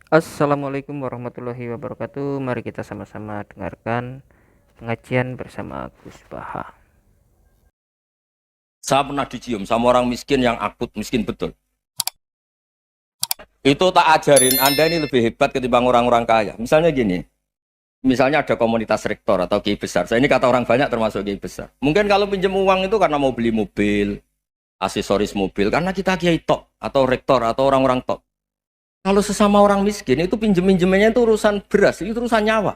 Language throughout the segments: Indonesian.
Assalamualaikum warahmatullahi wabarakatuh. Mari kita sama-sama dengarkan pengajian bersama Gus Baha. Saya pernah dicium sama orang miskin yang akut miskin betul. Itu tak ajarin, Anda ini lebih hebat ketimbang orang-orang kaya. Misalnya gini, misalnya ada komunitas rektor atau kiai besar. Saya ini kata orang banyak termasuk kiai besar. Mungkin kalau pinjam uang itu karena mau beli mobil, aksesoris mobil, karena kita kiai tok atau rektor atau orang-orang tok. Kalau sesama orang miskin itu pinjem-pinjemannya itu urusan beras, itu urusan nyawa.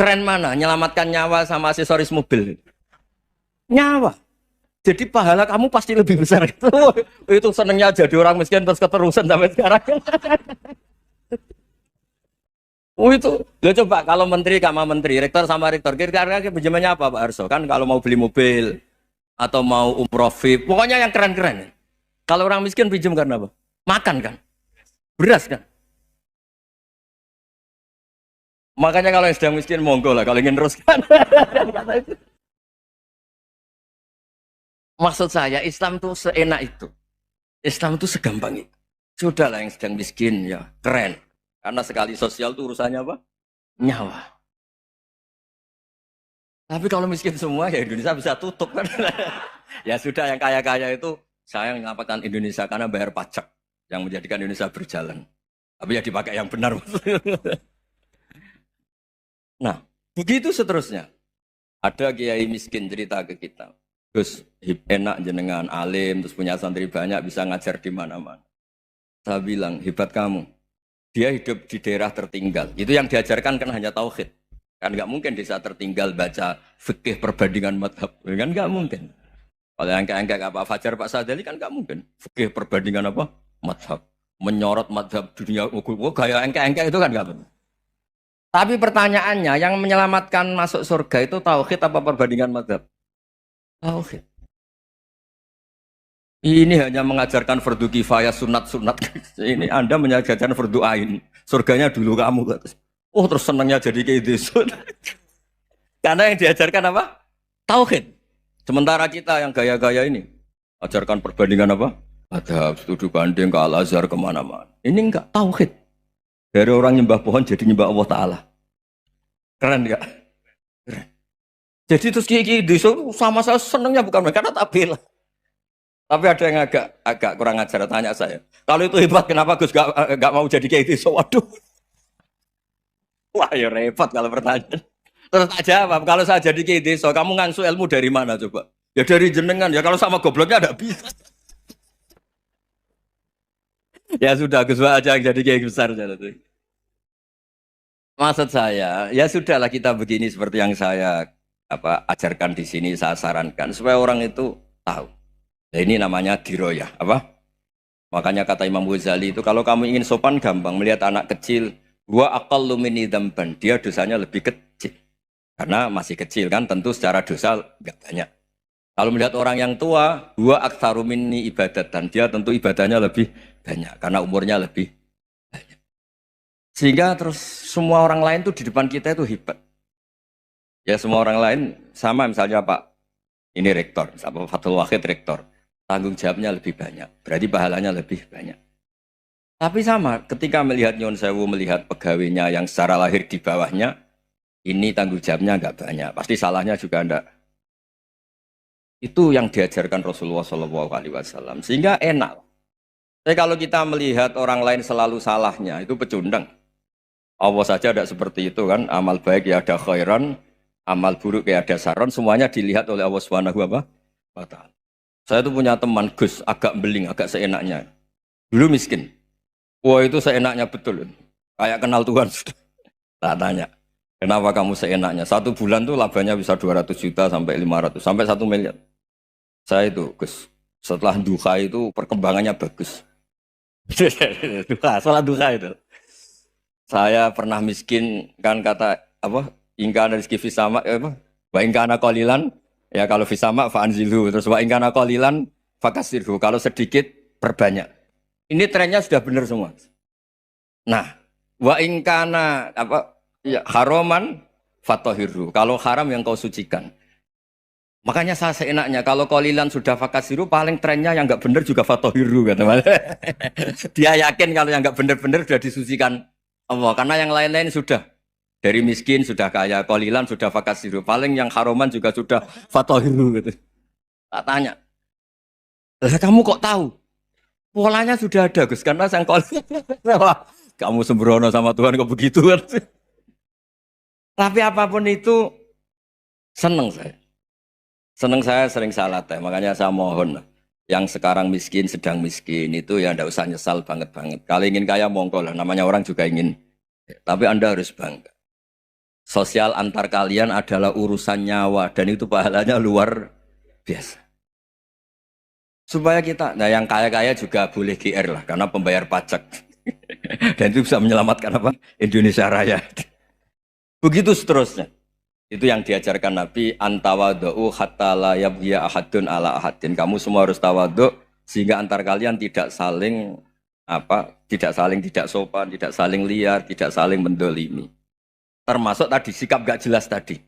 Keren mana? Nyelamatkan nyawa sama aksesoris mobil. Nyawa. Jadi pahala kamu pasti lebih besar itu. Itu senengnya jadi orang miskin terus keterusan sampai sekarang. Oh itu, lo coba kalau menteri sama menteri, rektor sama rektor, kira-kira pinjamannya apa Pak Arso? Kan kalau mau beli mobil atau mau umroh VIP, pokoknya yang keren-keren. Kalau orang miskin pinjam karena apa? Makan kan, beras kan. Makanya kalau yang sedang miskin monggo lah, kalau ingin terus kan. Maksud saya Islam tuh seenak itu, Islam tuh segampang itu. Sudahlah yang sedang miskin ya keren, karena sekali sosial tuh urusannya apa? Nyawa. Tapi kalau miskin semua ya Indonesia bisa tutup kan. Ya sudah yang kaya-kaya itu saya menyelamatkan Indonesia karena bayar pajak yang menjadikan Indonesia berjalan. Tapi ya dipakai yang benar. Nah, begitu seterusnya. Ada kiai miskin cerita ke kita. Terus enak jenengan alim, terus punya santri banyak, bisa ngajar di mana-mana. Saya bilang, hebat kamu. Dia hidup di daerah tertinggal. Itu yang diajarkan kan hanya tauhid. Kan nggak mungkin desa tertinggal baca fikih perbandingan madhab. Kan nggak mungkin. Kalau yang kayak Pak Fajar, Pak Sadali kan nggak mungkin. Fikih perbandingan apa? Madhab. Menyorot madhab dunia. Oh, gaya engkek-engkek itu kan nggak benar. Tapi pertanyaannya, yang menyelamatkan masuk surga itu tauhid apa perbandingan madhab? Tauhid. Ini hanya mengajarkan fardu kifayah sunat-sunat. Ini Anda mengajarkan fardu ain. Surganya dulu kamu. Oh terus senangnya jadi kayak gitu. Karena yang diajarkan apa? Tauhid. Sementara kita yang gaya-gaya ini. Ajarkan perbandingan apa? Ada studi banding ke Al-Azhar kemana-mana. Ini enggak tauhid. Dari orang nyembah pohon jadi nyembah Allah Ta'ala. Keren enggak? Keren. Jadi terus kiai di sama saya senangnya bukan karena tak bela. Tapi ada yang agak kurang ajar tanya saya. Kalau itu hebat kenapa Gus gak mau jadi kiai di Waduh. Wah ya repot kalau pertanyaan. Terus tak jawab, kalau saya jadi kiai desa, kamu ngangsu ilmu dari mana coba? Ya dari jenengan, ya kalau sama gobloknya ada bisa. Ya sudah, Gus aja yang jadi kiai besar. Maksud saya, ya sudahlah kita begini seperti yang saya ajarkan di sini, saya sarankan supaya orang itu tahu. Ya, ini namanya diroyah, apa? Makanya kata Imam Ghazali itu kalau kamu ingin sopan gampang melihat anak kecil, gua aqallu minni dzamban, dia dosanya lebih kecil. Karena masih kecil kan, tentu secara dosa nggak banyak. Kalau melihat orang yang tua, gua aktsaru minni ibadatan, dia tentu ibadahnya lebih banyak karena umurnya lebih banyak. Sehingga terus semua orang lain tuh di depan kita itu hebat. Ya semua orang lain sama misalnya Pak ini rektor, Pak Fathul Wahid rektor, tanggung jawabnya lebih banyak, berarti pahalanya lebih banyak. Tapi sama, ketika melihat Nyon Sewu melihat pegawainya yang secara lahir di bawahnya, ini tanggung jawabnya nggak banyak, pasti salahnya juga enggak. Itu yang diajarkan Rasulullah SAW, sehingga enak. Tapi kalau kita melihat orang lain selalu salahnya, itu pecundang. Allah saja tidak seperti itu kan, amal baik ya ada khairan, amal buruk ya ada saron, semuanya dilihat oleh Allah Subhanahu wa Ta'ala. Saya tuh punya teman Gus, agak beling, agak seenaknya. Dulu miskin. Wah itu seenaknya betul. Kayak kenal Tuhan sudah. Tak tanya. Kenapa kamu seenaknya? Satu bulan tuh labanya bisa 200 juta sampai 500, sampai 1 miliar. Saya itu Gus, setelah duha itu perkembangannya bagus. Duha, salah duha itu. Saya pernah miskin kan kata apa? Ingka dari rizki fisama apa? Wa ingka ana qalilan ya kalau fisama fa anzilhu terus wa ingka ana qalilan fakasirhu kalau sedikit perbanyak. Ini trennya sudah benar semua. Nah, wa ingkana apa ya haroman fatohiru. Kalau haram yang kau sucikan. Makanya saya seenaknya kalau kolilan sudah fakasiru paling trennya yang nggak bener juga fatohiru kata Mas. Dia yakin kalau yang nggak bener-bener sudah disucikan Allah karena yang lain-lain sudah dari miskin sudah kaya kolilan sudah fakasiru paling yang haroman juga sudah fatohiru gitu. Tak tanya, lah kamu kok tahu? Polanya sudah ada Gus karena sang kolilan. Wah, kamu sembrono sama Tuhan kok begitu kan? Tapi apapun itu seneng saya. Seneng saya sering salah teh, makanya saya mohon yang sekarang miskin, sedang miskin itu ya ndak usah nyesal banget-banget. Kalau ingin kaya monggo lah, namanya orang juga ingin. Tapi Anda harus bangga. Sosial antar kalian adalah urusan nyawa dan itu pahalanya luar biasa. Supaya kita, nah yang kaya-kaya juga boleh GR lah karena pembayar pajak. Dan itu bisa menyelamatkan apa? Indonesia Raya. Begitu seterusnya. Itu yang diajarkan Nabi antawadhu hatta la yabghiya ahadun ala ahadin. Kamu semua harus tawadhu sehingga antar kalian tidak saling tidak sopan, tidak saling liar, tidak saling mendolimi. Termasuk tadi sikap gak jelas tadi.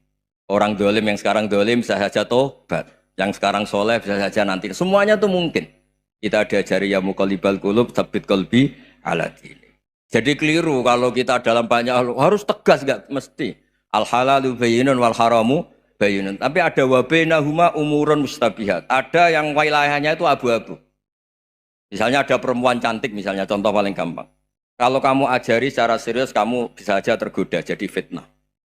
Orang dolim yang sekarang dolim bisa saja tobat, yang sekarang soleh bisa saja nanti. Semuanya tuh mungkin. Kita diajari ya muqallibal qulub tsabbit qalbi ala dini. Jadi keliru kalau kita dalam banyak harus tegas gak mesti. Al halalu bayyinun wal haramu bayyinun. Tapi ada wa bainahuma umurun mustabihat. Ada yang wilayahnya itu abu-abu. Misalnya ada perempuan cantik misalnya contoh paling gampang. Kalau kamu ajari secara serius kamu bisa aja tergoda jadi fitnah.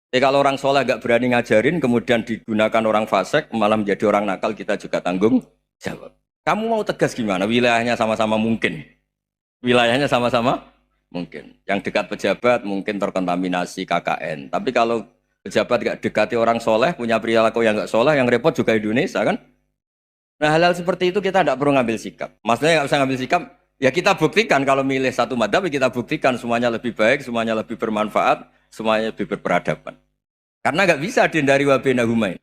Tapi kalau orang soleh gak berani ngajarin kemudian digunakan orang fasik malah menjadi orang nakal kita juga tanggung jawab. Kamu mau tegas gimana? Wilayahnya sama-sama mungkin. Wilayahnya sama-sama mungkin. Yang dekat pejabat mungkin terkontaminasi KKN. Tapi kalau pejabat gak dekati orang soleh, punya perilaku yang gak soleh, yang repot juga Indonesia kan. Nah hal-hal seperti itu kita tidak perlu ngambil sikap. Maksudnya gak usah ngambil sikap, ya kita buktikan kalau milih satu madhab, kita buktikan semuanya lebih baik, semuanya lebih bermanfaat, semuanya lebih berperadaban. Karena gak bisa dihindari wabena humain.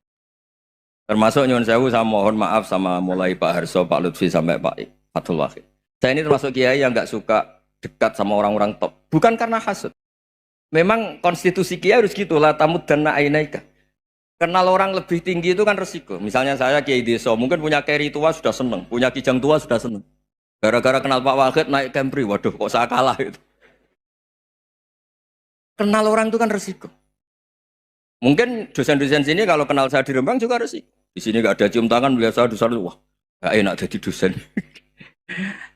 Termasuk nyuwun sewu saya mohon maaf sama mulai Pak Harso, Pak Lutfi sampai Pak Fathul Wahid. Saya ini termasuk kiai yang gak suka dekat sama orang-orang top. Bukan karena hasud. Memang konstitusi kiai harus gitu lah tamud dan ainaika. Kenal orang lebih tinggi itu kan resiko. Misalnya saya kiai desa, mungkin punya keri tua sudah seneng, punya kijang tua sudah seneng. Gara-gara kenal Pak Wahid naik Camry, waduh kok saya kalah itu. Kenal orang itu kan resiko. Mungkin dosen-dosen sini kalau kenal saya di Rembang juga resiko. Di sini gak ada cium tangan, melihat saya dosen, wah gak enak jadi dosen.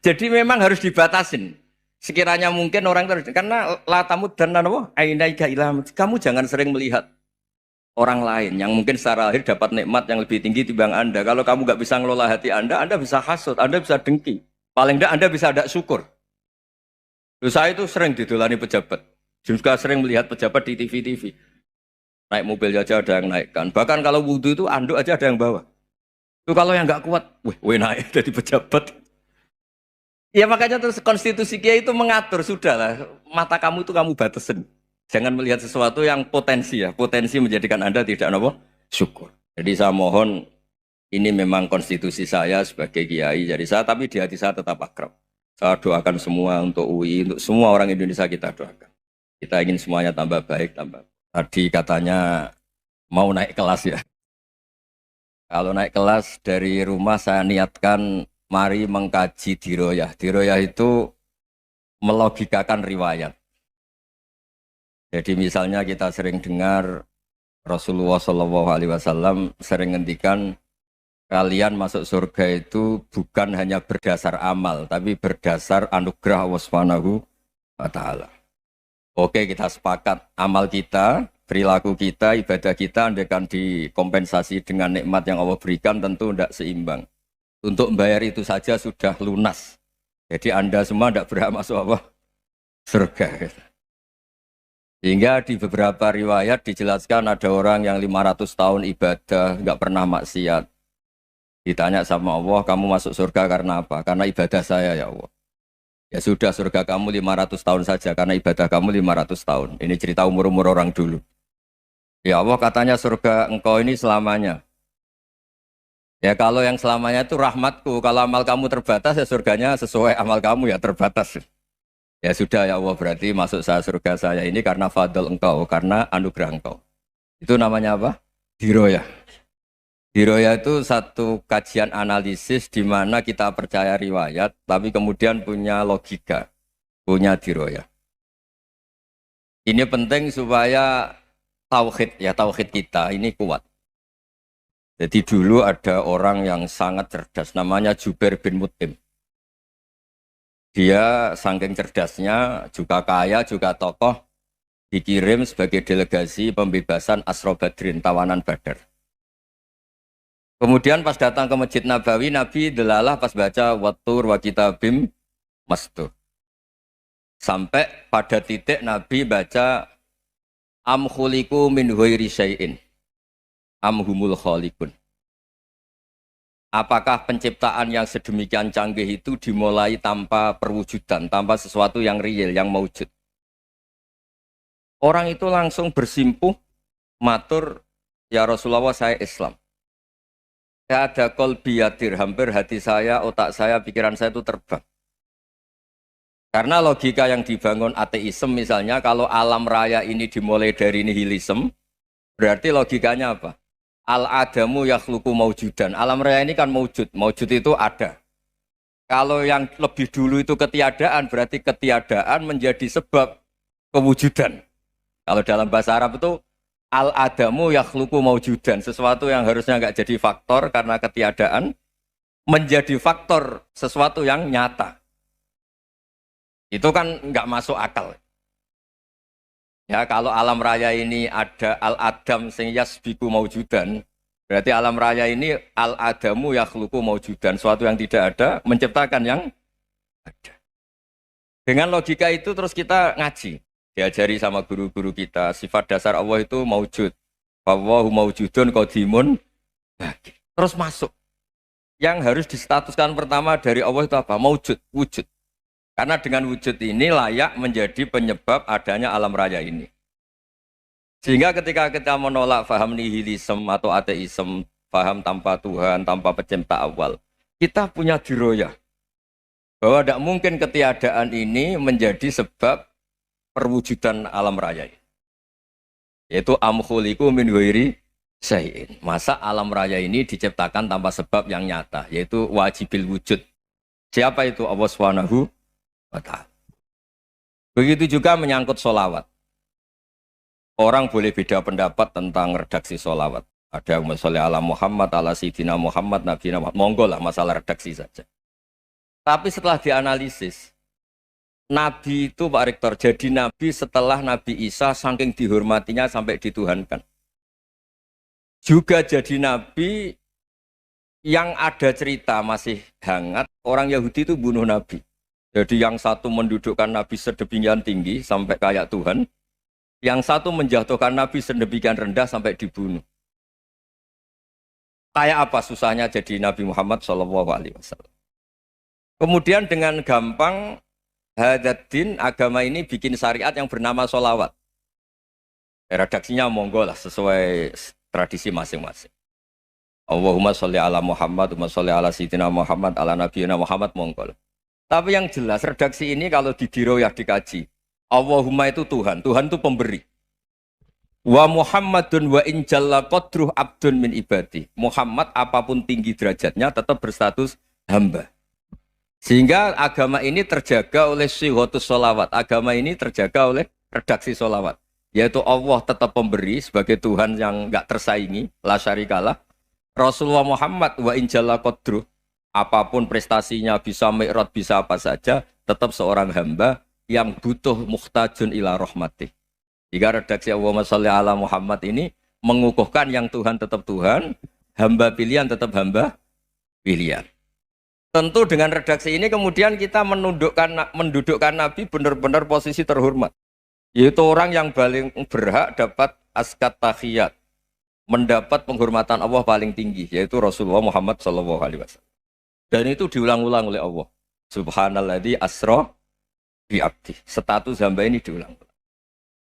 Jadi memang harus dibatasin. Sekiranya mungkin orang terus karena latamud dan ainaika ilham. Kamu jangan sering melihat orang lain yang mungkin secara lahir dapat nikmat yang lebih tinggi timbang Anda. Kalau kamu nggak bisa ngelola hati Anda bisa hasut, Anda bisa dengki. Paling tidak Anda bisa ada syukur. Loh, saya itu sering didolani pejabat. Juga sering melihat pejabat di TV-TV. Naik mobil aja ada yang naikkan. Bahkan kalau wudhu itu anduk aja ada yang bawa. Itu kalau yang nggak kuat, weh naik jadi pejabat. Ya makanya terus konstitusi kiai itu mengatur sudahlah mata kamu itu kamu batasin. Jangan melihat sesuatu yang potensi ya, potensi menjadikan Anda tidak apa syukur. Jadi saya mohon ini memang konstitusi saya sebagai kiai jadi saya tapi di hati saya tetap akrab. Saya doakan semua untuk UI, untuk semua orang Indonesia kita doakan. Kita ingin semuanya tambah baik, tambah. Tadi katanya mau naik kelas ya. Kalau naik kelas dari rumah saya niatkan mari mengkaji diroyah. Diroyah itu melogikakan riwayat. Jadi misalnya kita sering dengar Rasulullah SAW sering ngendikan kalian masuk surga itu bukan hanya berdasar amal, tapi berdasar anugerah Allah Subhanahu wa Ta'ala. Oke, kita sepakat amal kita, perilaku kita, ibadah kita andaikan dikompensasi dengan nikmat yang Allah berikan tentu tidak seimbang. Untuk membayar itu saja sudah lunas. Jadi Anda semua tidak berhak masuk apa? Surga. Sehingga di beberapa riwayat dijelaskan ada orang yang 500 tahun ibadah, nggak pernah maksiat. Ditanya sama Allah, kamu masuk surga karena apa? Karena ibadah saya ya Allah. Ya sudah surga kamu 500 tahun saja karena ibadah kamu 500 tahun. Ini cerita umur-umur orang dulu. Ya Allah katanya surga engkau ini selamanya. Ya kalau yang selamanya itu rahmatku, kalau amal kamu terbatas ya surganya sesuai amal kamu ya terbatas. Ya sudah ya Allah berarti masuk saya surga saya ini karena fadl engkau, karena anugerah engkau. Itu namanya apa? Diroyah. Diroya itu satu kajian analisis di mana kita percaya riwayat, tapi kemudian punya logika, punya diroya. Ini penting supaya tauhid kita ini kuat. Jadi dulu ada orang yang sangat cerdas, namanya Jubair bin Mut'im. Dia saking cerdasnya, juga kaya, juga tokoh, dikirim sebagai delegasi pembebasan Asra Badrin, tawanan Badar. Kemudian pas datang ke Masjid Nabawi, Nabi delalah pas baca Wattur wa kitabim mastur. Sampai pada titik Nabi baca am khuliqu min ghairi syai'in am humul khaliqun. Apakah penciptaan yang sedemikian canggih itu dimulai tanpa perwujudan, tanpa sesuatu yang real, yang maujud? Orang itu langsung bersimpuh, matur, ya Rasulullah saya Islam. Saya ada kolbi yadir, hampir hati saya, otak saya, pikiran saya itu terbang. Karena logika yang dibangun ateisme misalnya, kalau alam raya ini dimulai dari nihilisme, berarti logikanya apa? Al-adamu yakhluqu maujudan. Alam raya ini kan maujud. Maujud itu ada. Kalau yang lebih dulu itu ketiadaan, berarti ketiadaan menjadi sebab kewujudan. Kalau dalam bahasa Arab itu al-adamu yakhluqu maujudan. Sesuatu yang harusnya nggak jadi faktor karena ketiadaan, menjadi faktor sesuatu yang nyata. Itu kan nggak masuk akal. Ya, kalau alam raya ini ada al-adam sing yasbiku maujudan, berarti alam raya ini al-adamu yakhluqu maujudan, suatu yang tidak ada menciptakan yang ada. Dengan logika itu terus kita ngaji, diajari sama guru-guru kita, sifat dasar Allah itu maujud. Wallahu maujudun qadimun baqi. Terus masuk. Yang harus distatuskan pertama dari Allah itu apa? Maujud, wujud. Karena dengan wujud ini layak menjadi penyebab adanya alam raya ini. Sehingga ketika kita menolak faham nihilisme atau ateisme, faham tanpa Tuhan, tanpa pencipta awal, kita punya diroyah. Bahwa tidak mungkin ketiadaan ini menjadi sebab perwujudan alam raya ini. Yaitu amkhuliku min ghairi syai'in. Masa alam raya ini diciptakan tanpa sebab yang nyata, yaitu wajibil wujud. Siapa itu? Allah Subhanahu. Begitu juga menyangkut sholawat. Orang boleh beda pendapat tentang redaksi sholawat. Ada yang sholli ala Muhammad, ala Sayyidina Muhammad, Nabi Muhammad. Monggo lah masalah redaksi saja. Tapi setelah dianalisis, Nabi itu Pak Rektor jadi Nabi setelah Nabi Isa saking dihormatinya sampai dituhankan. Juga jadi Nabi yang ada cerita masih hangat, orang Yahudi itu bunuh Nabi. Jadi yang satu mendudukkan Nabi sedemikian tinggi sampai kayak Tuhan, yang satu menjatuhkan Nabi sedemikian rendah sampai dibunuh. Kayak apa susahnya jadi Nabi Muhammad SAW. Kemudian dengan gampang hadatin agama ini bikin syariat yang bernama sholawat. Redaksinya monggo lah sesuai tradisi masing-masing. Allahumma sholli ala Muhammad, Allahumma sholli ala Sayyidina Muhammad, ala Nabiyina Muhammad, monggo lah. Tapi yang jelas redaksi ini kalau didiroyah dikaji, Allahumma itu Tuhan, Tuhan itu pemberi. Wa Muhammadun wa injalla qadruh abdun min ibadi. Muhammad apapun tinggi derajatnya tetap berstatus hamba. Sehingga agama ini terjaga oleh syihotus sholawat. Agama ini terjaga oleh redaksi sholawat. Yaitu Allah tetap pemberi sebagai Tuhan yang enggak tersaingi, la syarikalah. Rasulullah Muhammad wa injalla qadruh. Apapun prestasinya bisa mi'raj, bisa apa saja, tetap seorang hamba yang butuh muhtajun ila rahmatih. Jika redaksi Allahumma sholli ala Muhammad ini mengukuhkan yang Tuhan tetap Tuhan, hamba pilihan tetap hamba pilihan. Tentu dengan redaksi ini kemudian kita mendudukkan Nabi benar-benar posisi terhormat. Yaitu orang yang paling berhak dapat askat tahiyat, mendapat penghormatan Allah paling tinggi, yaitu Rasulullah Muhammad SAW. Dan itu diulang-ulang oleh Allah. Subhanalladzi asra bi abdi. Status hamba ini diulang-ulang.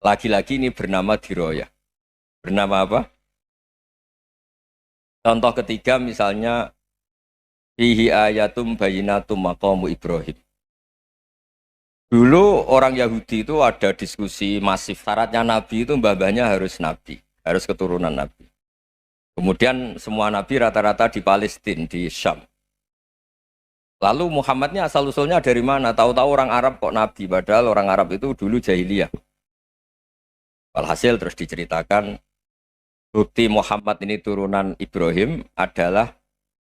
Lagi-lagi ini bernama diroyah. Bernama apa? Contoh ketiga misalnya fihi ayatum bayinatum maqamu Ibrahim. Dulu orang Yahudi itu ada diskusi masif. Syaratnya Nabi itu mbah-mbahnya harus Nabi. Harus keturunan Nabi. Kemudian semua nabi rata-rata di Palestina, di Syam. Lalu Muhammadnya asal-usulnya dari mana? Tahu-tahu orang Arab kok nabi, padahal orang Arab itu dulu jahiliyah. Walhasil terus diceritakan, bukti Muhammad ini turunan Ibrahim adalah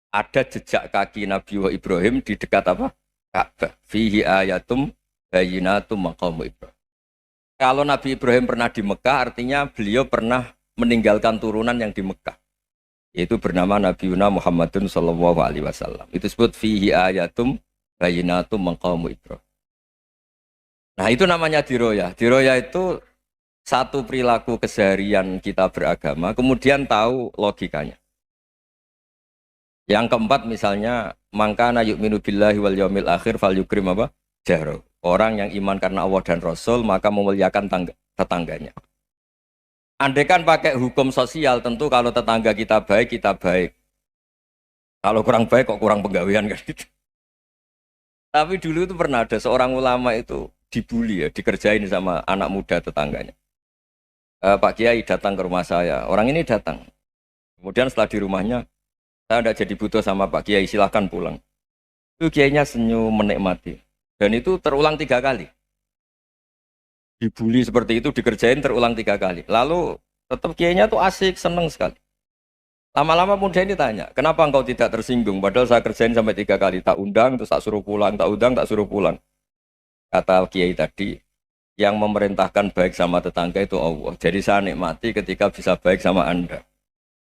ada jejak kaki Nabi Ibrahim di dekat apa? Ka'bah. Fihi ayatum bayyinatum maqamu Ibrahim. Kalau Nabi Ibrahim pernah di Mekah, artinya beliau pernah meninggalkan turunan yang di Mekah. Yaitu bernama Nabi Muhammadun sallallahu alaihi wasallam. Itu disebut fihi ayatum bayyinatum maqamu Ibrahim. Nah, itu namanya diroyah. Diroyah itu satu perilaku keseharian kita beragama, kemudian tahu logikanya. Yang keempat misalnya, mangkana yu'minu billahi wal yaumil akhir fal yukrim apa? Jaro. Orang yang iman karena Allah dan Rasul, maka memuliakan tetangganya. Andai kan pakai hukum sosial, tentu kalau tetangga kita baik, kita baik. Kalau kurang baik, kok kurang penggawean kan gitu. Tapi dulu itu pernah ada seorang ulama itu dibully ya, dikerjain sama anak muda tetangganya. Pak Kiai datang ke rumah saya. Orang ini datang. Kemudian setelah di rumahnya, saya tidak jadi butuh sama Pak Kiai, silahkan pulang. Itu Kiainya senyum menikmati. Dan itu terulang 3 kali. Dibully seperti itu, dikerjain terulang 3 kali. Lalu tetap Kiainya tuh asik, seneng sekali. Lama-lama muda ini tanya, kenapa engkau tidak tersinggung? Padahal saya kerjain sampai 3 kali. Tak undang, terus tak suruh pulang. Tak undang, tak suruh pulang. Kata Kiai tadi, yang memerintahkan baik sama tetangga itu Allah. Jadi saya nikmati ketika bisa baik sama Anda.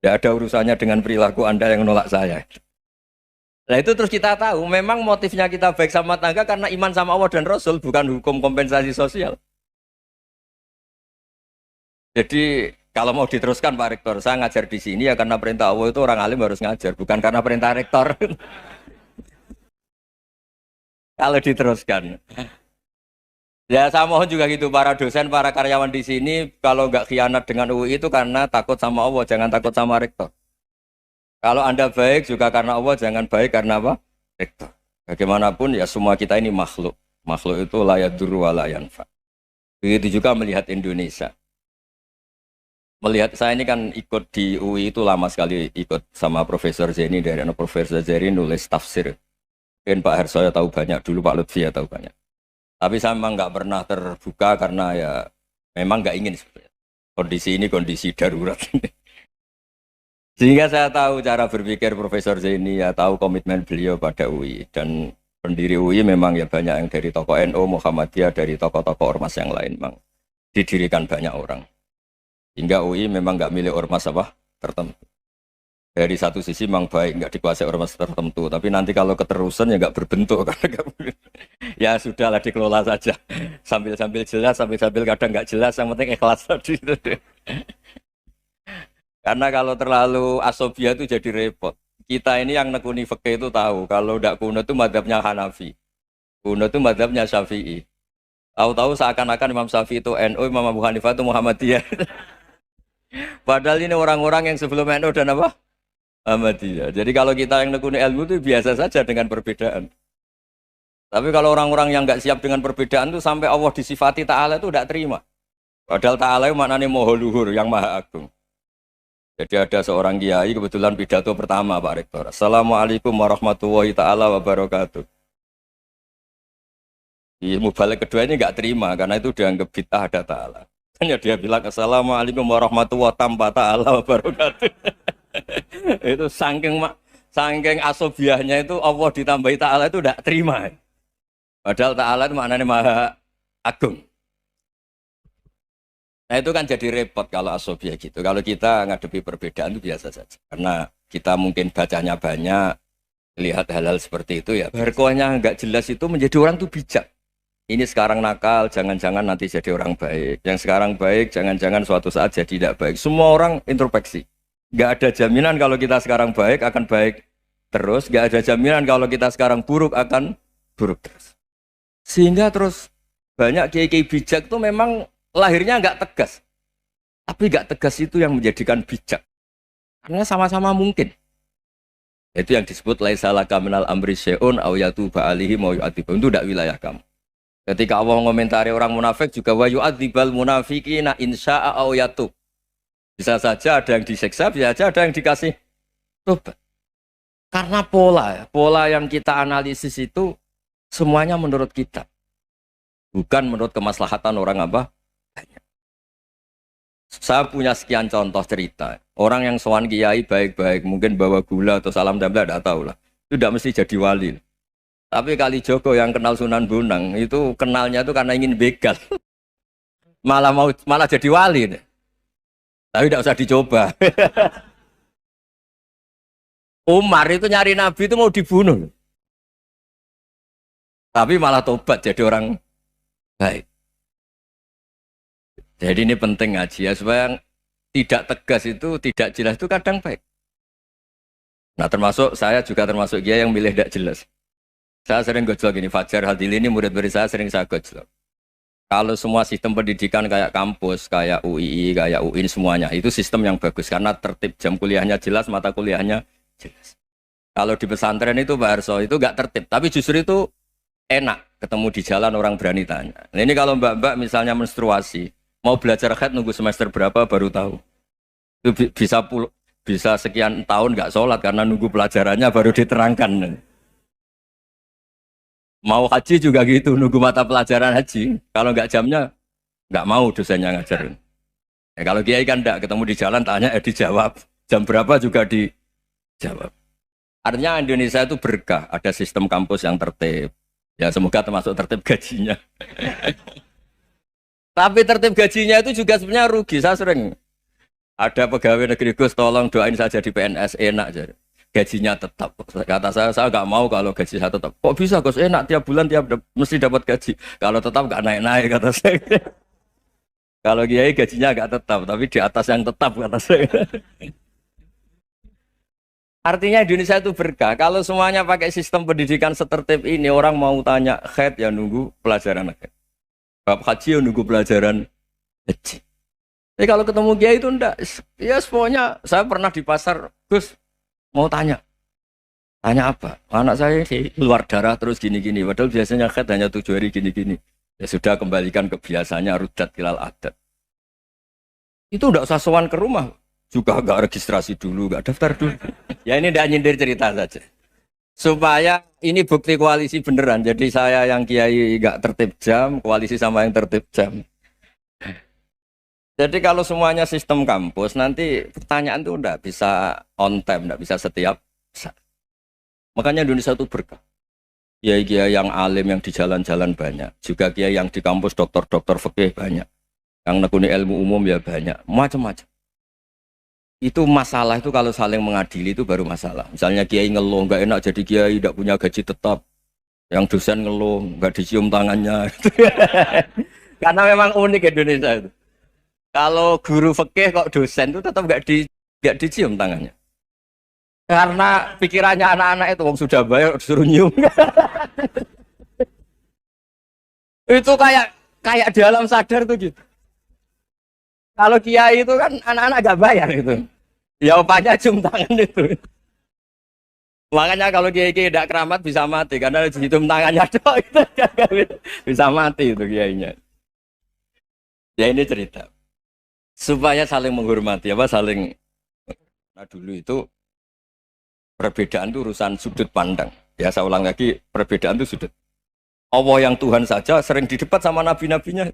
Tidak ada urusannya dengan perilaku Anda yang nolak saya. Nah itu terus kita tahu, memang motifnya kita baik sama tetangga karena iman sama Allah dan Rasul, bukan hukum kompensasi sosial. Jadi kalau mau diteruskan Pak Rektor, saya ngajar di sini ya karena perintah Allah itu orang alim harus ngajar, bukan karena perintah Rektor. Kalau diteruskan. Ya saya mohon juga gitu para dosen, para karyawan di sini kalau nggak khianat dengan UI itu karena takut sama Allah, jangan takut sama rektor. Kalau Anda baik juga karena Allah, jangan baik karena apa? Rektor. Bagaimanapun ya semua kita ini makhluk. Makhluk itu la yadurru wa la yanfa. Begitu juga melihat Indonesia. Melihat saya ini kan ikut di UI itu lama sekali, ikut sama Profesor Zeni, dari Profesor Zeni nulis tafsir. Mungkin Pak Harsoyo tahu banyak, dulu Pak Lutfi ya tahu banyak. Tapi saya memang nggak pernah terbuka karena ya memang nggak ingin sebenarnya. Kondisi ini kondisi darurat. Sehingga saya tahu cara berpikir Profesor Zaini, ya tahu komitmen beliau pada UI. Dan pendiri UI memang ya banyak yang dari tokoh NU, Muhammadiyah, dari tokoh-tokoh ormas yang lain memang didirikan banyak orang. Hingga UI memang nggak milik ormas apa tertentu. Dari satu sisi memang baik, nggak dikuasai ormas tertentu. Tapi nanti kalau keterusan ya nggak berbentuk. Ya sudahlah dikelola saja. Sambil-sambil jelas, sambil-sambil kadang nggak jelas. Yang penting ikhlas tadi. Karena kalau terlalu asobia itu jadi repot. Kita ini yang nekuni fikih itu tahu. Kalau tidak kuno itu madhabnya Hanafi. Kuno itu madhabnya Syafi'i. Tahu-tahu seakan-akan Imam Syafi'i itu NU, Imam Abu Hanifah itu Muhammadiyah. Padahal ini orang-orang yang sebelum NU dan apa? Ahmadiyah. Jadi kalau kita yang nekuni ilmu itu biasa saja dengan perbedaan. Tapi kalau orang-orang yang nggak siap dengan perbedaan itu sampai Allah disifati Ta'ala itu tidak terima. Padahal Ta'ala itu maknanya Maha Luhur, yang Maha Agung. Jadi ada seorang kiai kebetulan pidato pertama Pak Rektor. Assalamualaikum warahmatullahi ta'ala wabarakatuh. Di mubalik kedua ini nggak terima karena itu dianggap bid'ah ada Ta'ala. Hanya dia bilang Assalamualaikum warahmatullahi ta'ala wabarakatuh. Itu saking asobiahnya itu Allah ditambahi Ta'ala itu tidak terima. Padahal Ta'ala itu maknanya Maha Agung. Nah itu kan jadi repot kalau asobiah gitu. Kalau kita ngadepi perbedaan itu biasa saja. Karena kita mungkin bacanya banyak, lihat hal-hal seperti itu ya. Berkohnya nggak jelas itu menjadi orang tuh bijak. Ini sekarang nakal, jangan-jangan nanti jadi orang baik. Yang sekarang baik, jangan-jangan suatu saat jadi tidak baik. Semua orang introspeksi. Nggak ada jaminan kalau kita sekarang baik akan baik terus. Nggak ada jaminan kalau kita sekarang buruk akan buruk terus. Sehingga terus banyak kiai-kiai bijak tuh memang lahirnya nggak tegas. Tapi nggak tegas itu yang menjadikan bijak. Karena sama-sama mungkin. Itu yang disebut laisa laka minal amri syai'un aw yatuba alihi mau yu'adzibum. Itu tidak wilayah kamu. Ketika Allah mengomentari orang munafik juga wa yu'adzibal munafiqina insya'a aw yatub. Bisa saja ada yang disiksa, bisa saja ada yang dikasih tobat. Karena pola yang kita analisis itu semuanya menurut kita, bukan menurut kemaslahatan orang apa. Saya punya sekian contoh cerita. Orang yang sowan kiai baik-baik, mungkin bawa gula atau salam tempel, tidak tahu lah. Itu tidak mesti jadi wali. Tapi kali Joko yang kenal Sunan Bonang, itu kenalnya itu karena ingin begal. malah jadi wali. Tapi tidak usah dicoba. Umar itu nyari Nabi itu mau dibunuh. Tapi malah tobat jadi orang baik. Jadi ini penting ngaji ya, supaya tidak tegas itu, tidak jelas itu kadang baik. Nah termasuk saya juga termasuk dia yang milih tidak jelas. Saya sering gojlok gini, Fajar Hadili ini murid-murid saya sering saya gojlok. Kalau semua sistem pendidikan kayak kampus, kayak UII, kayak UIN semuanya, itu sistem yang bagus karena tertib, jam kuliahnya jelas, mata kuliahnya jelas. Kalau di pesantren itu Pak Arso itu nggak tertib, tapi justru itu enak ketemu di jalan orang berani tanya. Nah, ini kalau mbak-mbak misalnya menstruasi, mau belajar haid nunggu semester berapa baru tahu. Itu bisa sekian tahun nggak sholat karena nunggu pelajarannya baru diterangkan. Mau haji juga gitu, nunggu mata pelajaran haji. Kalau nggak jamnya, nggak mau dosennya ngajarin. Ya, kalau kiai kan enggak, ketemu di jalan tanya, dijawab. Jam berapa juga dijawab. Artinya Indonesia itu berkah, ada sistem kampus yang tertib. Ya semoga termasuk tertib gajinya. Tapi tertib gajinya itu juga sebenarnya rugi. Saya sering ada pegawai negeri Gus, tolong doain saja di PNS, enak jadi. Gajinya tetap. Kata saya nggak mau kalau gaji saya tetap. Kok bisa Gus, enak tiap bulan mesti dapat gaji. Kalau tetap nggak naik-naik kata saya. Kalau kiai gajinya nggak tetap, tapi di atas yang tetap kata saya. Artinya Indonesia itu berkah. Kalau semuanya pakai sistem pendidikan setertib ini, orang mau tanya haid ya nunggu pelajaran haid. Bab haji ya nunggu pelajaran haji. Tapi kalau ketemu kiai itu enggak. Ya semuanya, saya pernah di pasar, Gus, mau tanya apa? Anak saya sih keluar darah terus gini-gini. Padahal biasanya haid hanya 7 hari gini-gini. Ya sudah kembalikan ke biasanya rudat kilal adat. Itu enggak usah sowan ke rumah. Juga enggak registrasi dulu, enggak daftar dulu. Ya ini enggak nyindir cerita saja. Supaya ini bukti koalisi beneran. Jadi saya yang kiai enggak tertib jam, koalisi sama yang tertib jam. Jadi kalau semuanya sistem kampus, nanti pertanyaan itu enggak bisa on time, enggak bisa setiap saat. Makanya Indonesia itu berkah. Kiai-kiai yang alim yang di jalan-jalan banyak. Juga kiai yang di kampus dokter-dokter fikih banyak. Yang nekuni ilmu umum ya banyak. Macam-macam. Itu masalah itu kalau saling mengadili itu baru masalah. Misalnya kiai ngeluh, enggak enak jadi kiai, enggak punya gaji tetap. Yang dosen ngeluh, enggak dicium tangannya. Karena memang unik Indonesia itu. Kalau guru fikih kok dosen itu tetap nggak dicium tangannya. Karena pikirannya anak-anak itu wong sudah bayar disuruh nyium. Itu kayak di alam sadar tuh gitu. Kalau kiai itu kan anak-anak nggak bayar itu. Ya opanya cium tangan itu. Makanya kalau kiai-kiai tidak keramat bisa mati karena dicium tangannya doang itu bisa mati itu kiainya. Ya ini cerita. Supaya saling menghormati saling. Nah dulu itu perbedaan itu urusan sudut pandang. Ya saya ulang lagi, perbedaan itu sudut. Allah yang Tuhan saja sering didebat sama nabi-nabinya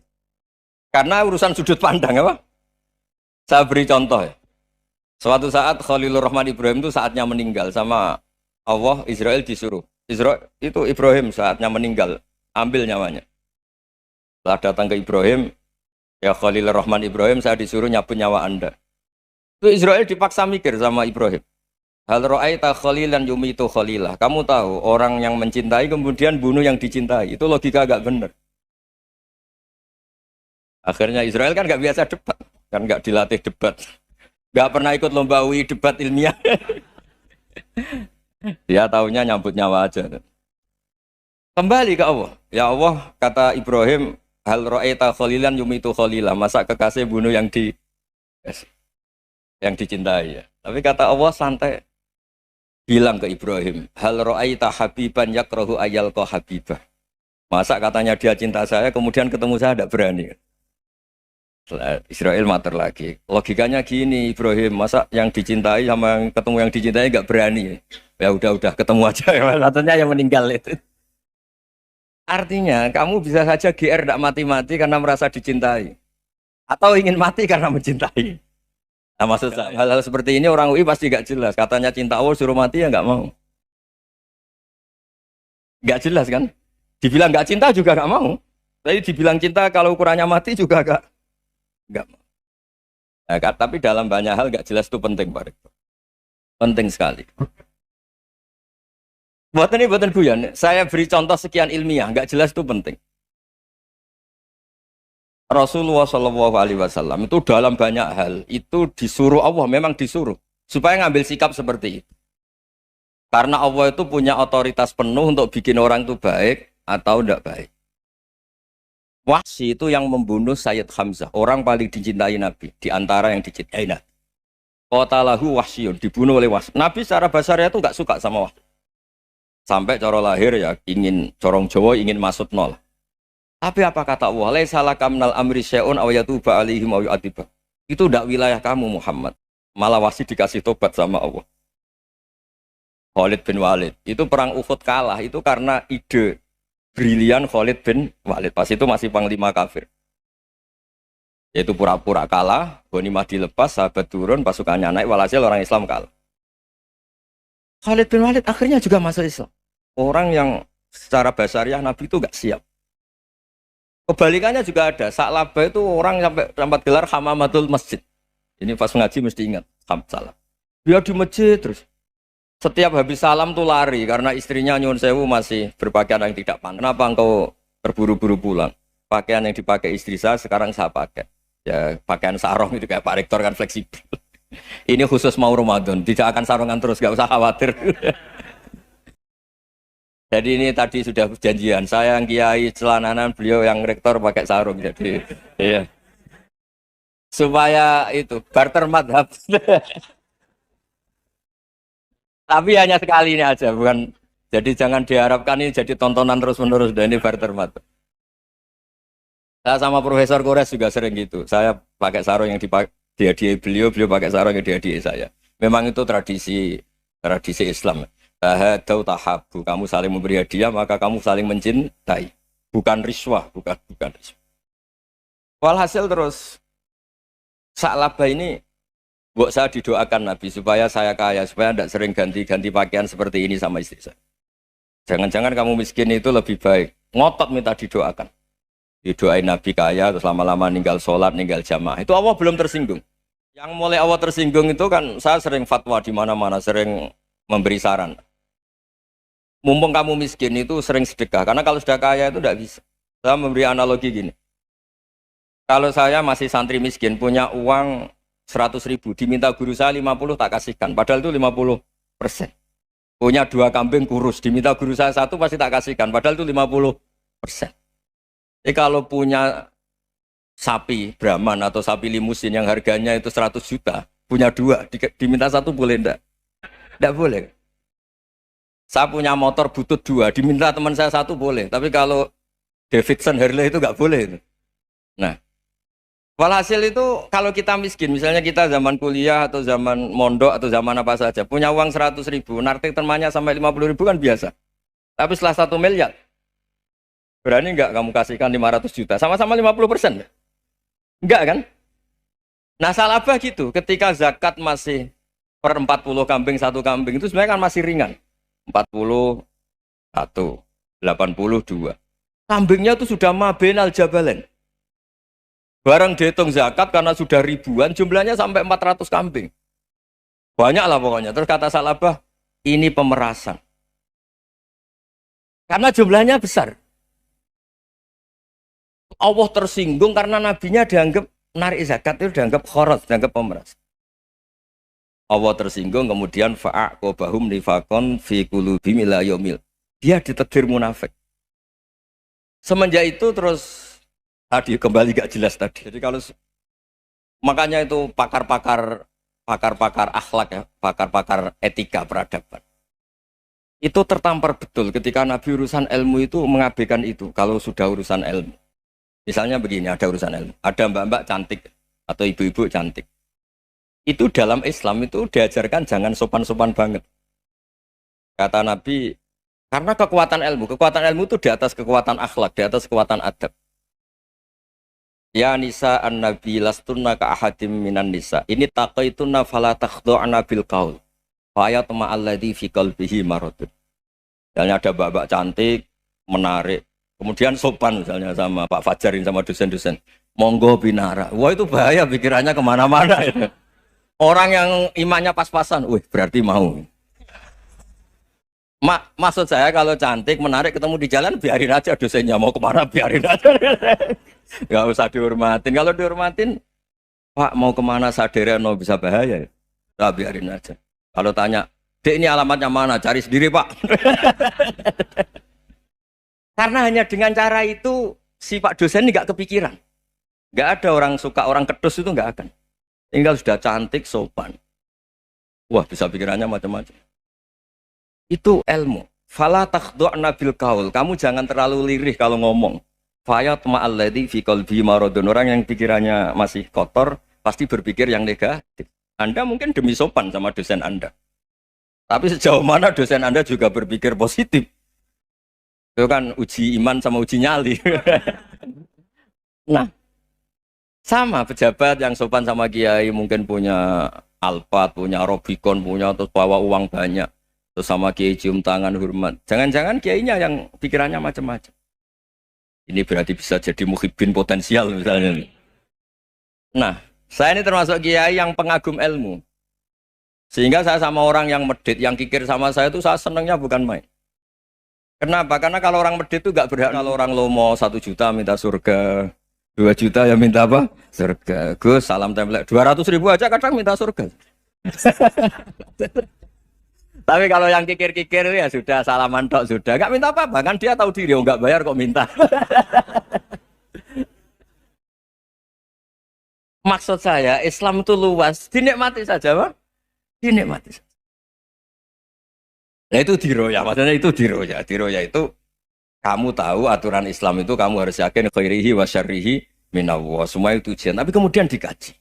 karena urusan sudut pandang apa? Saya beri contoh ya. Suatu saat Khalilur Rahman Ibrahim itu saatnya meninggal sama Allah, Israel disuruh. Israel itu Ibrahim saatnya meninggal, ambil nyawanya. Setelah datang ke Ibrahim, ya Khalilur Rahman Ibrahim, saya disuruh nyabut nyawa Anda. Itu Israel dipaksa mikir sama Ibrahim. Hal ra'aita khalilan yumitu khalilah. Kamu tahu orang yang mencintai kemudian bunuh yang dicintai. Itu logika agak benar. Akhirnya Israel kan nggak biasa debat, kan nggak dilatih debat, nggak pernah ikut lomba UI debat ilmiah. Dia taunya nyambut nyawa aja. Kembali ke Allah. Ya Allah, kata Ibrahim, hal ra'aita khalilan yumitu khalilah. Masa kekasih bunuh yang dicintai ya. Tapi kata Allah santai. Bilang ke Ibrahim, hal ra'aita habiban yakrahu ayyalqa habibah. Masa katanya dia cinta saya kemudian ketemu saya tidak berani. Israel mater lagi. Logikanya gini, Ibrahim, masa yang dicintai sama yang ketemu yang dicintai nggak berani? Ya udah ketemu aja. Katanya yang meninggal itu. Artinya kamu bisa saja GR tidak mati-mati karena merasa dicintai, atau ingin mati karena mencintai. Nah, maksud saya hal-hal seperti ini orang UI pasti nggak jelas. Katanya cinta Allah suruh mati ya nggak mau. Nggak jelas kan? Dibilang nggak cinta juga nggak mau. Tapi dibilang cinta kalau ukurannya mati juga nggak mau. Nah, tapi dalam banyak hal nggak jelas itu penting, Pak Rektor. Penting sekali. Buatan guyon. Saya beri contoh sekian ilmiah, nggak jelas itu penting. Rasulullah Shallallahu Alaihi Wasallam itu dalam banyak hal itu disuruh Allah, memang disuruh supaya ngambil sikap seperti itu. Karena Allah itu punya otoritas penuh untuk bikin orang itu baik atau tidak baik. Wahsy itu yang membunuh Sayyid Hamzah, orang paling dicintai Nabi di antara yang dicintai Nabi. Qatalahu Wahsyun, dibunuh oleh Wahsy. Nabi secara basarnya itu nggak suka sama Wahsy. Sampai cara lahir ya ingin corong Jawa ingin masuk nol. Tapi apa kata Allah? Laisa laka minal amri syai'un aw yatuba alaihim aw yu'adzibah. Itu tidak wilayah kamu Muhammad. Malah Wahsy dikasih tobat sama Allah. Khalid bin Walid. Itu perang Uhud kalah itu karena ide brilian Khalid bin Walid. Pas itu masih panglima kafir. Yaitu pura-pura kalah, ghanimah dilepas, sahabat turun, pasukannya naik, walhasil orang Islam kalah. Khalid bin Walid akhirnya juga masuk Islam. Orang yang secara basariah Nabi itu gak siap. Kebalikannya juga ada. Sa'labah itu orang sampai gelar hamamatul masjid. Ini pas ngaji mesti ingat. Salam. Dia di masjid terus. Setiap habis salam tuh lari karena istrinya nyuwun sewu masih berpakaian yang tidak pantas. Kenapa engkau terburu-buru pulang? Pakaian yang dipakai istri saya sekarang saya pakai. Ya pakaian sarung itu kayak Pak Rektor kan fleksibel. Ini khusus mau Ramadan, tidak akan sarungan terus, gak usah khawatir. Jadi ini tadi sudah perjanjian. Saya yang kiai celananan, beliau yang rektor pakai sarung. Jadi iya. Supaya itu barter madhab. Tapi hanya sekali ini aja, bukan. Jadi jangan diharapkan ini jadi tontonan terus-menerus. Dan ini barter madhab. Saya sama Profesor Kores juga sering gitu. Saya pakai sarung yang dihadiahi beliau pakai sarung yang dihadiahi saya. Memang itu tradisi Islam. Tahadau tahabu, kamu saling memberi hadiah maka kamu saling mencintai. Bukan riswah, bukan riswah. Walhasil terus Sa'labah ini buat saya didoakan Nabi supaya saya kaya, supaya tidak sering ganti-ganti pakaian seperti ini sama istri saya. Jangan-jangan kamu miskin itu lebih baik. Ngotot minta didoakan. Didoain Nabi kaya, terus lama-lama ninggal sholat, ninggal jamaah. Itu Allah belum tersinggung. Yang mulai Allah tersinggung itu kan saya sering fatwa di mana-mana, sering memberi saran. Mumpung kamu miskin itu sering sedekah, karena kalau sudah kaya itu tidak bisa. Saya memberi analogi gini. Kalau saya masih santri miskin, punya uang 100.000, diminta guru saya 50 tak kasihkan, padahal itu 50%. Punya 2 kambing kurus, diminta guru saya 1 pasti tak kasihkan, padahal itu 50%. Jadi kalau punya sapi Brahman atau sapi limusin yang harganya itu 100 juta, punya 2, diminta 1 boleh enggak? Enggak boleh. Saya punya motor butut 2, diminta teman saya 1 boleh, tapi kalau Davidson Harley itu enggak boleh. Nah, walhasil itu kalau kita miskin, misalnya kita zaman kuliah atau zaman mondok atau zaman apa saja, punya uang 100.000, nartik temannya sampai 50.000 kan biasa. Tapi setelah 1 miliar, berani enggak kamu kasihkan 500 juta? Sama-sama 50%. Enggak kan? Nah, Sa'labah gitu, ketika zakat masih per 40 kambing 1 kambing itu sebenarnya kan masih ringan. 41, 82. Kambingnya itu sudah mabenal jabalen. Barang dihitung zakat karena sudah ribuan, jumlahnya sampai 400 kambing. Banyak lah pokoknya. Terus kata Sa'labah, ini pemerasan. Karena jumlahnya besar. Allah tersinggung karena nabinya dianggap narik zakat itu dianggap khorot, dianggap pemeras. Allah tersinggung kemudian fa'aqobahum nifakon fi qulubihim ila yaumil. Dia ditegur munafik. Semenjak itu terus tadi kembali gak jelas tadi. Jadi kalau makanya itu pakar-pakar akhlak ya, pakar-pakar etika peradaban. Itu tertampar betul ketika Nabi urusan ilmu itu mengabaikan itu kalau sudah urusan ilmu. Misalnya begini, ada urusan ilmu, ada mbak-mbak cantik atau ibu-ibu cantik. Itu dalam Islam itu diajarkan jangan sopan-sopan banget. Kata Nabi, karena kekuatan ilmu itu di atas kekuatan akhlak, di atas kekuatan adab. Ya nisa an-nabi lastunna ka ahadim minan nisa. Ini taqaitunna fala takhdu'na bil qaul. Fa yatma alladhi fi qalbihi maradun. Misalnya ada mbak-mbak cantik, menarik, kemudian sopan misalnya sama Pak Fajarin sama dosen-dosen. Monggo binara. Wah itu bahaya pikirannya kemana-mana. Ya. Orang yang imannya pas-pasan, wih berarti mau. Maksud saya kalau cantik, menarik, ketemu di jalan, biarin aja dosennya. Mau kemana, biarin aja. Gak usah dihormatin. Kalau dihormatin, Pak mau kemana sadereno bisa bahaya. Nah, biarin aja. Kalau tanya, Dek ini alamatnya mana? Cari sendiri Pak. Karena hanya dengan cara itu, si Pak dosen ini gak kepikiran. Gak ada orang suka, orang kedus itu gak akan. Tinggal sudah cantik, sopan. Wah bisa pikirannya macam-macam. Itu ilmu. Fala takhdu'na bil qaul. Kamu jangan terlalu lirih kalau ngomong. Fayat ma'alladzi fi qalbi maradun. Orang yang pikirannya masih kotor pasti berpikir yang negatif. Anda mungkin demi sopan sama dosen Anda. Tapi sejauh mana dosen Anda juga berpikir positif. Itu kan uji iman sama uji nyali. Nah, sama pejabat yang sopan sama kiai mungkin punya Alphard, punya Robicon, punya terus bawa uang banyak. Terus sama kiai cium tangan hormat. Jangan-jangan kiainya yang pikirannya macam-macam. Ini berarti bisa jadi muhibbin potensial misalnya. Nah, saya ini termasuk kiai yang pengagum ilmu. Sehingga saya sama orang yang medit, yang kikir sama saya itu saya senangnya bukan main. Kenapa? Karena kalau orang medit itu gak berhak. Kalau orang lomo 1 juta minta surga, 2 juta ya minta apa? Surga. Gus, salam template. 200.000 aja kadang minta surga. Tapi kalau yang kikir-kikir ya sudah salaman tok sudah. Gak minta apa-apa kan dia tahu diri, oh gak bayar kok minta. Maksud saya Islam itu luas, dinikmati saja Pak. Dinikmati saja. Nah itu diroya, maksudnya itu diroya. Diroya itu kamu tahu aturan Islam itu kamu harus yakin khairihi wa syarrihi minallah. Semua itu ujian, tapi kemudian dikaji.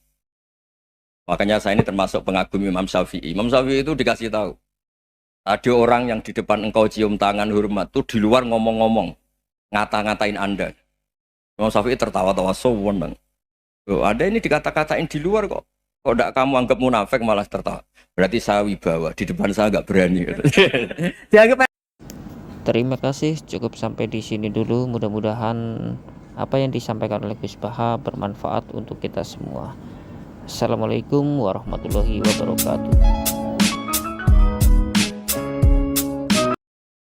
Makanya saya ini termasuk pengagum Imam Syafi'i. Imam Syafi'i itu dikasih tahu. Ada orang yang di depan engkau cium tangan hormat tuh di luar ngomong-ngomong, ngata-ngatain Anda. Imam Syafi'i tertawa-tawa sowan. Oh, ada ini dikata-katain di luar kok. Kok enggak kamu anggap munafik malah tertawa. Berarti saya wibawa, di depan saya enggak berani. Dianggap. Terima kasih, cukup sampai di sini dulu. Mudah-mudahan apa yang disampaikan oleh Gus Baha bermanfaat untuk kita semua. Assalamualaikum warahmatullahi wabarakatuh.